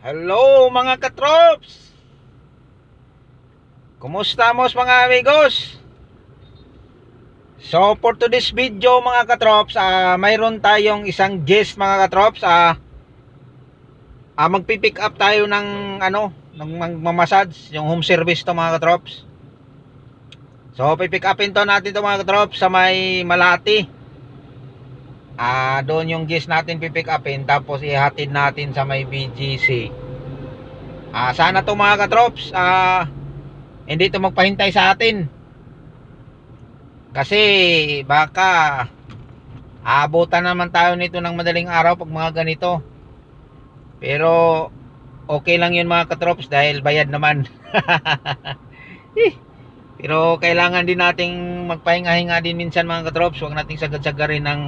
Hello mga katrops! Kumusta mos mga amigos? So for today's video mga katrops, mayroon tayong isang guest mga katrops. Magpipick up tayo ng ng magmamassage, yung home service to mga katrops. So pipick upin to natin to mga katrops sa may Malati. Doon yung guest natin pipick upin, tapos ihatid natin sa may BGC. Sana to mga katrops hindi to magpahintay sa atin, kasi baka aabutan naman tayo nito ng madaling araw pag mga ganito. Pero okay lang yun mga katrops, dahil bayad naman. Pero kailangan din nating magpahinga-hinga din minsan mga katrops. Huwag nating sagad-sagarin ng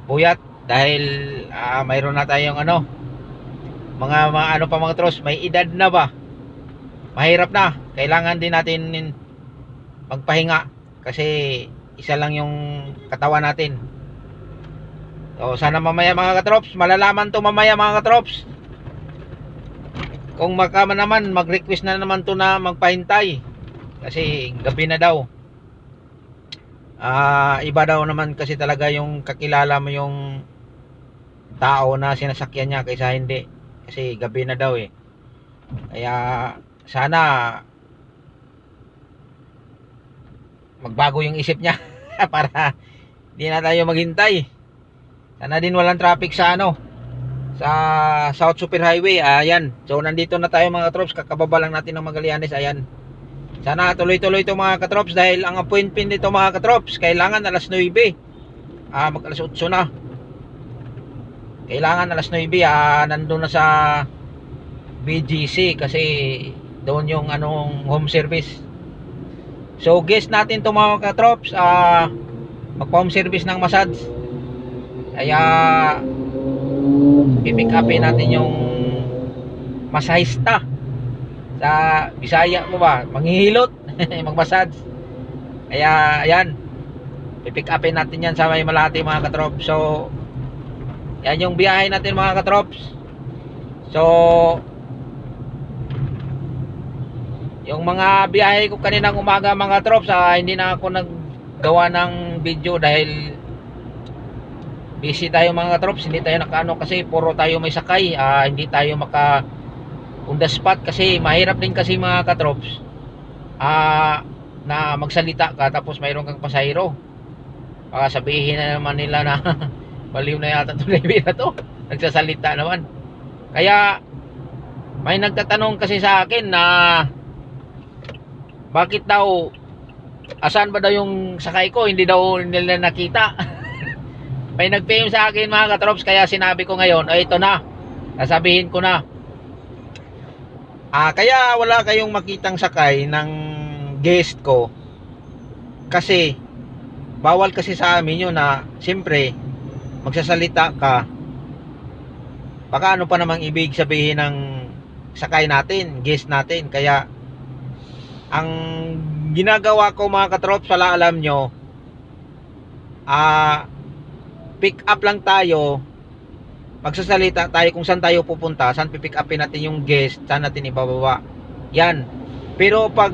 buyat, dahil mayroon na tayong mga pa mga katrops, may edad na ba, mahirap na. Kailangan din natin magpahinga, kasi isa lang yung katawan natin. So sana mamaya mga katrops, malalaman to mamaya mga katrops, kung naman mag-request na naman to na magpahintay, kasi gabi na daw. Iba daw naman kasi talaga yung kakilala mo yung tao na sinasakyan niya kaysa hindi, kasi gabi na daw eh. Kaya sana magbago yung isip niya para hindi na tayo maghintay. Sana din walang traffic sa sa South Super Highway. Ayan, so nandito na tayo mga katrops, kakababa lang natin ng Magallanes. Ayan, sana tuloy-tuloy ito mga katrops, dahil ang appointment dito mga katrops kailangan alas 9. Mag alas 8 na, kailangan alas 9 nandun na sa BGC, kasi doon yung home service. So guest natin to mga katrops, magpa-home service ng massage. Kaya pipick upin natin yung masahista. Sa Bisaya mo ba, manghihilot, magmassage. Kaya ayan, pipick upin natin yan sa may Malati mga katrops. So yan yung biyahe natin mga katrops. So yung mga biyahe ko kaninang umaga mga trops, hindi na ako naggawa ng video dahil busy tayo mga trops. Hindi tayo kasi puro tayo may sakay. Hindi tayo maka on the spot, kasi mahirap din kasi mga katrops na magsalita ka tapos mayroon kang pasahero. Baka sabihin na naman nila na baliw na yata ito na to, nagsasalita naman. Kaya may nagtatanong kasi sa akin na bakit daw, asan ba daw yung sakay ko, hindi daw nila nakita. May nag-PM sa akin mga katrops, kaya sinabi ko ngayon, ito na, sasabihin ko na. Kaya wala kayong makitang sakay ng guest ko, kasi bawal kasi sa amin yun na siyempre magsasalita ka, baka pa namang ibig sabihin ng sakay natin, guest natin. Kaya ang ginagawa ko mga katrops, pala alam nyo, pick up lang tayo, magsasalita tayo kung saan tayo pupunta, saan pipick upin natin yung guest, saan natin ibababa, yan. Pero pag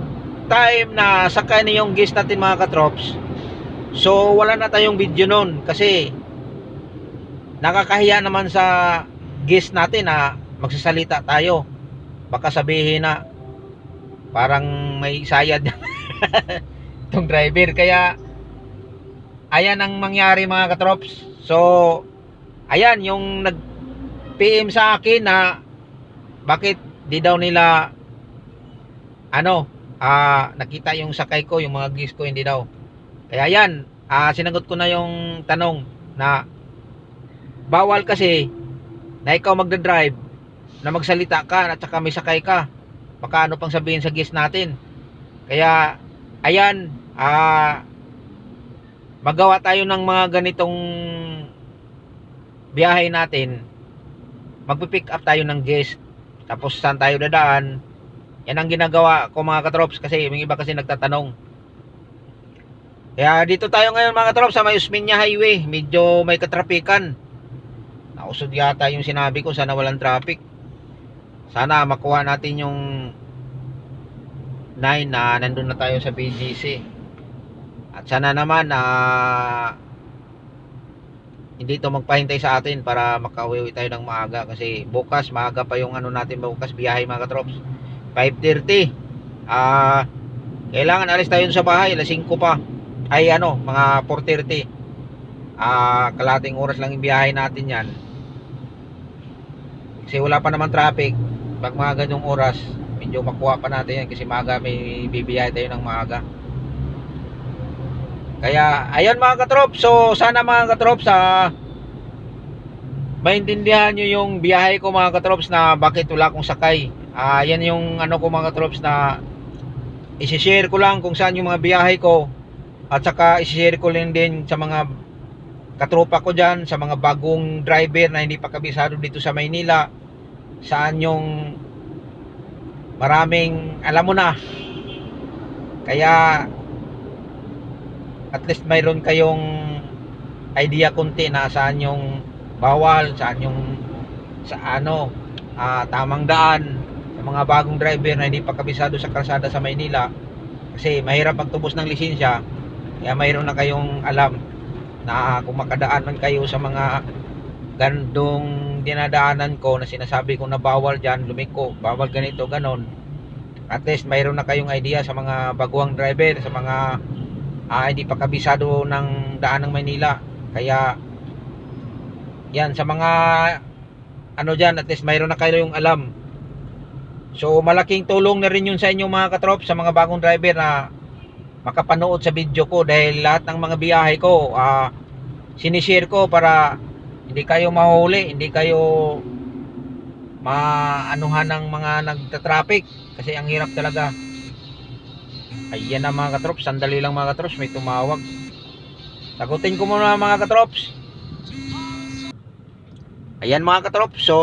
time na sakay na yung guest natin mga katrops, so wala na tayong video nun, kasi nakakahiya naman sa guest natin na magsasalita tayo. Baka sabihin na parang may sayad itong driver. Kaya ayan ang mangyari mga katrops. So ayan yung nag PM sa akin na bakit di daw nila nakita yung sakay ko, yung mga guest ko, hindi daw. Kaya ayan, sinagot ko na yung tanong na bawal kasi na ikaw magdadrive na magsalita ka at saka may sakay ka, baka pang sabihin sa guest natin. Kaya ayan, magawa tayo ng mga ganitong biyahe natin, magpipick up tayo ng guest, tapos saan tayo dadaan. Yan ang ginagawa ko mga katrops, kasi yung iba kasi nagtatanong. Kaya dito tayo ngayon mga katrops sa may Osmeña Highway, medyo may katrapikan. Nausod yata yung sinabi ko, sana walang traffic. sana makuha natin yung 9 na nandun na tayo sa BGC. At sana naman hindi to magpahintay sa atin para makauwi tayo ng maaga, kasi bukas maaga pa yung ano natin, bukas biyahe mga katrops, 5:30. Kailangan alis tayo sa bahay alas 5 pa, ay ano, mga 4:30. Kalating oras lang yung biyahe natin yan, kasi wala pa naman traffic. Pag mga ganyong oras, medyo makuha pa natin yan, kasi maaga may bibiyahe tayo ng maaga. Kaya ayan mga katrops, so sana mga katrops maintindihan nyo yung biyahe ko mga katrops, na bakit wala akong sakay. Yan yung ano ko mga katrops, na isi-share ko lang kung saan yung mga biyahe ko, at saka isi-share ko lang din sa mga katropa ko dyan, sa mga bagong driver na hindi pa kabisado dito sa Maynila, saan yung maraming alam mo na. Kaya at least mayroon kayong idea kunti na saan yung bawal, saan yung tamang daan sa mga bagong driver na hindi pa kabisado sa kalsada sa Maynila, kasi mahirap magtubos ng lisensya. Kaya mayroon na kayong alam na kung makadaan man kayo sa mga gandong dinadaanan ko na sinasabi ko na bawal dyan lumiko, bawal ganito ganon, at least mayroon na kayong idea sa mga baguhang driver, sa mga hindi pa kabisado ng daan ng Maynila. Kaya yan, sa mga ano dyan, at least mayroon na kayo yung alam. So malaking tulong na rin yun sa inyo mga katrop, sa mga bagong driver na makapanood sa video ko, dahil lahat ng mga biyahe ko sinishare ko para hindi kayo mahuli, hindi kayo maanuhan ng mga nagta-traffic, kasi ang hirap talaga. Ayan na mga katrops, sandali lang mga katrops, may tumawag. Sagutin ko muna mga katrops. Ayan mga katrops, so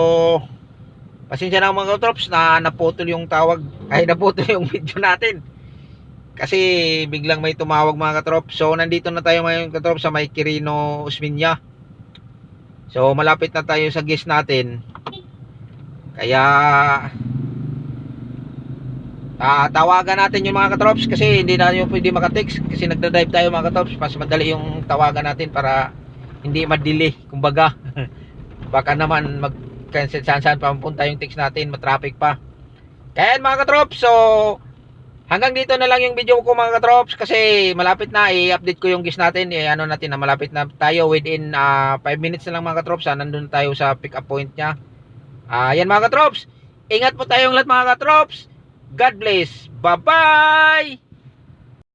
pasensya na mga katrops na naputol yung tawag, ay naputol yung video natin, kasi biglang may tumawag mga katrops. So nandito na tayo ngayon katrops sa may Quirino, Osmeña. So malapit na tayo sa guest natin. Kaya tawagan natin yung mga katrops, kasi hindi na yung pwede makatext, kasi nagda-drive tayo mga katrops. Mas madali yung tawagan natin para hindi ma-delay kumbaga. Baka naman mag-cancel saan pa mapunta yung text natin, matraffic pa. Kaya mga katrops, so hanggang dito na lang yung video ko mga katrops, kasi malapit na i-update ko yung guest natin. Ano natin na malapit na tayo, within 5 minutes na lang mga katrops. Nandun tayo sa pick up point nya. Yan mga katrops, ingat po tayong lahat mga katrops. God bless. Bye-bye!